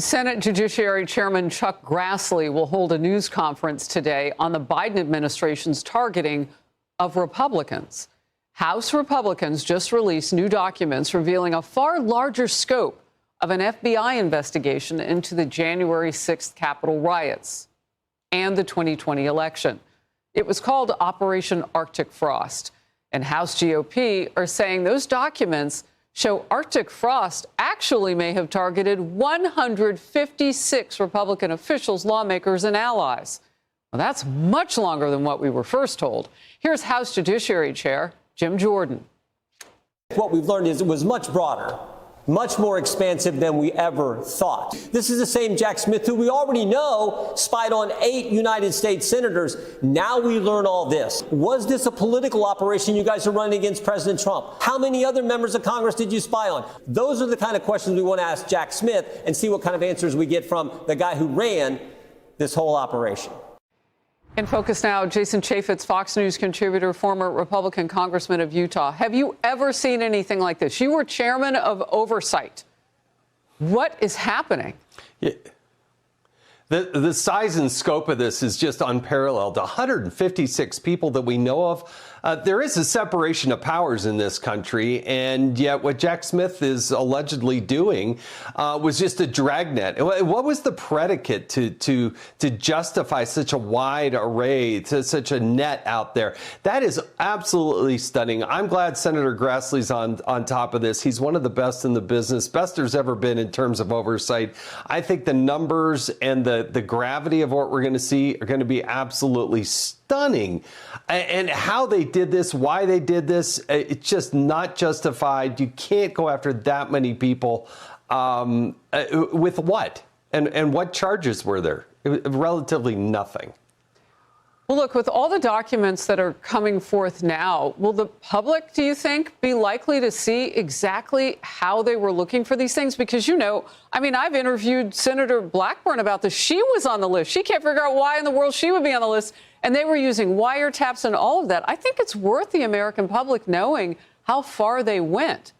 Senate Judiciary Chairman Chuck Grassley will hold a news conference today on the Biden administration's targeting of Republicans. House Republicans just released new documents revealing a far larger scope of an FBI investigation into the January 6th Capitol riots and the 2020 election. It was called Operation Arctic Frost, and House GOP are saying those documents show Arctic Frost actually may have targeted 156 Republican officials, lawmakers, and allies. Well, that's much longer than what we were first told. Here's House Judiciary Chair Jim Jordan. What we've learned is it was much broader, much more expansive than we ever thought. This is the same Jack Smith who we already know spied on 8 United States senators. Now we learn all this. Was this a political operation you guys are running against President Trump? How many other members of Congress did you spy on? Those are the kind of questions we want to ask Jack Smith and see what kind of answers we get from the guy who ran this whole operation. In focus now, Jason Chaffetz, Fox News contributor, former Republican congressman of Utah. Have you ever seen anything like this? You were chairman of oversight. What is happening? Yeah. The size and scope of this is just unparalleled. 156 people that we know of. There is a separation of powers in this country, and yet what Jack Smith is allegedly doing was just a dragnet. What was the predicate to justify such a wide array, to such a net out there? That is absolutely stunning. I'm glad Senator Grassley's on top of this. He's one of the best in the business, best there's ever been in terms of oversight. I think the numbers and the gravity of what we're going to see are going to be absolutely stunning. And how they did this, why they did this, it's just not justified. You can't go after that many people. With what? And what charges were there? Relatively nothing. Well, look, with all the documents that are coming forth now, will the public, do you think, be likely to see exactly how they were looking for these things? Because, you know, I mean, I've interviewed Senator Blackburn about this. She was on the list. She can't figure out why in the world she would be on the list. And they were using wiretaps and all of that. I think it's worth the American public knowing how far they went.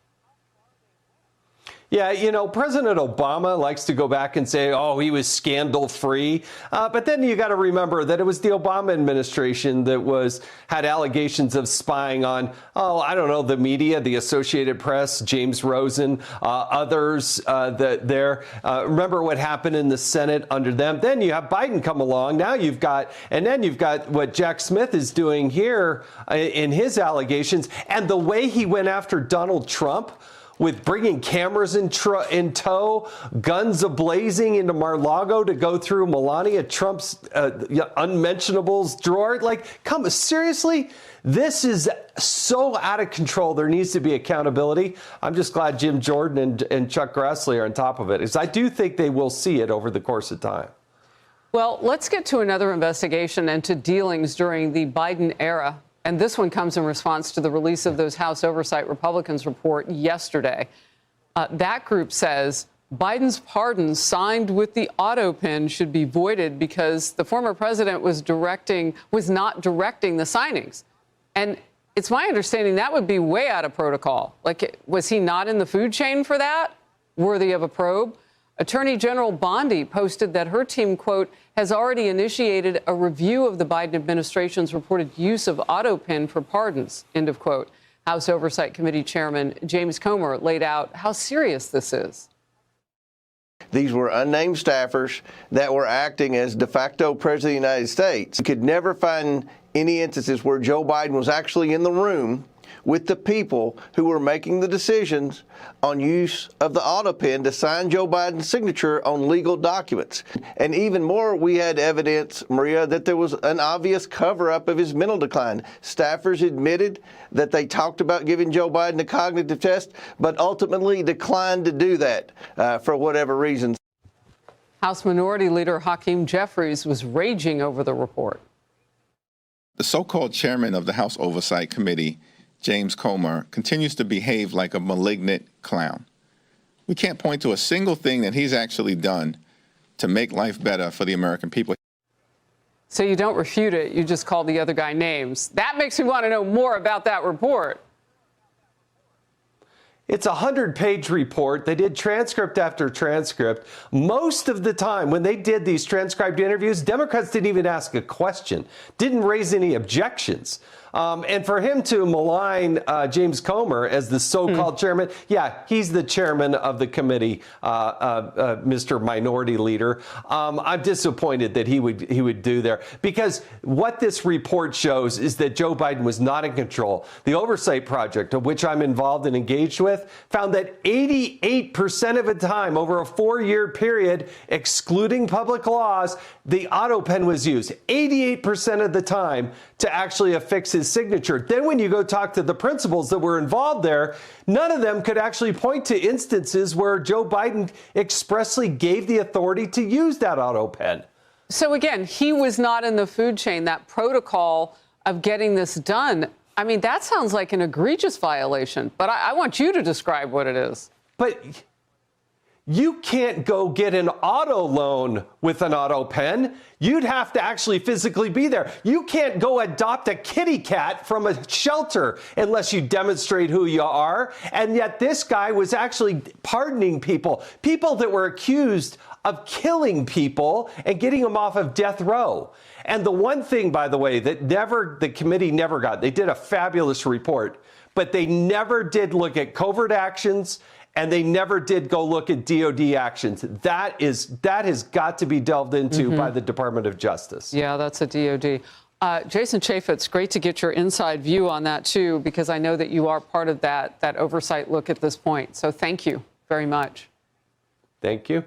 Yeah, you know, President Obama likes to go back and say, oh, he was scandal-free. But then you got to remember that it was the Obama administration that had allegations of spying on, the media, the Associated Press, James Rosen, others remember what happened in the Senate under them. Then you have Biden come along. Now you've got what Jack Smith is doing here in his allegations. And the way he went after Donald Trump, with bringing cameras in tow, guns ablazing into Mar-a-Lago to go through Melania Trump's unmentionables drawer. Seriously? This is so out of control. There needs to be accountability. I'm just glad Jim Jordan and Chuck Grassley are on top of it, because I do think they will see it over the course of time. Well, let's get to another investigation into dealings during the Biden era. And this one comes in response to the release of those House Oversight Republicans report yesterday. That group says Biden's pardon signed with the auto pen should be voided because the former president was not directing the signings. And it's my understanding that would be way out of protocol. Was he not in the food chain for that? Worthy of a probe? Attorney General Bondi posted that her team, quote, has already initiated a review of the Biden administration's reported use of auto pen for pardons, end of quote. House Oversight Committee Chairman James Comer laid out how serious this is. These were unnamed staffers that were acting as de facto president of the United States. You could never find any instances where Joe Biden was actually in the room with the people who were making the decisions on use of the auto pen to sign Joe Biden's signature on legal documents. And even more, we had evidence, Maria, that there was an obvious cover-up of his mental decline. Staffers admitted that they talked about giving Joe Biden a cognitive test, but ultimately declined to do that for whatever reasons. House Minority Leader Hakeem Jeffries was raging over the report. The so-called chairman of the House Oversight Committee, James Comer, continues to behave like a malignant clown. We can't point to a single thing that he's actually done to make life better for the American people. So you don't refute it, you just call the other guy names. That makes me want to know more about that report. It's a 100-page report. They did transcript after transcript. Most of the time when they did these transcribed interviews, Democrats didn't even ask a question, didn't raise any objections. And for him to malign James Comer as the so-called chairman, yeah, he's the chairman of the committee, Mr. Minority Leader. I'm disappointed that he would do there, because what this report shows is that Joe Biden was not in control. The Oversight Project, of which I'm involved and engaged with, found that 88% of the time over a 4-year period, excluding public laws, the auto pen was used 88% of the time to actually affix his signature. Then when you go talk to the principals that were involved there, none of them could actually point to instances where Joe Biden expressly gave the authority to use that auto pen. So again, he was not in the food chain, that protocol of getting this done. I mean, that sounds like an egregious violation, but I want you to describe what it is. But you can't go get an auto loan with an auto pen. You'd have to actually physically be there. You can't go adopt a kitty cat from a shelter unless you demonstrate who you are. And yet this guy was actually pardoning people that were accused of killing people and getting them off of death row. And the one thing, by the way, that the committee never got, they did a fabulous report, but they never did look at covert actions, and they never did go look at DOD actions. That has got to be delved into by the Department of Justice. Yeah, that's a DOD. Jason Chaffetz, great to get your inside view on that, too, because I know that you are part of that oversight look at this point. So thank you very much. Thank you.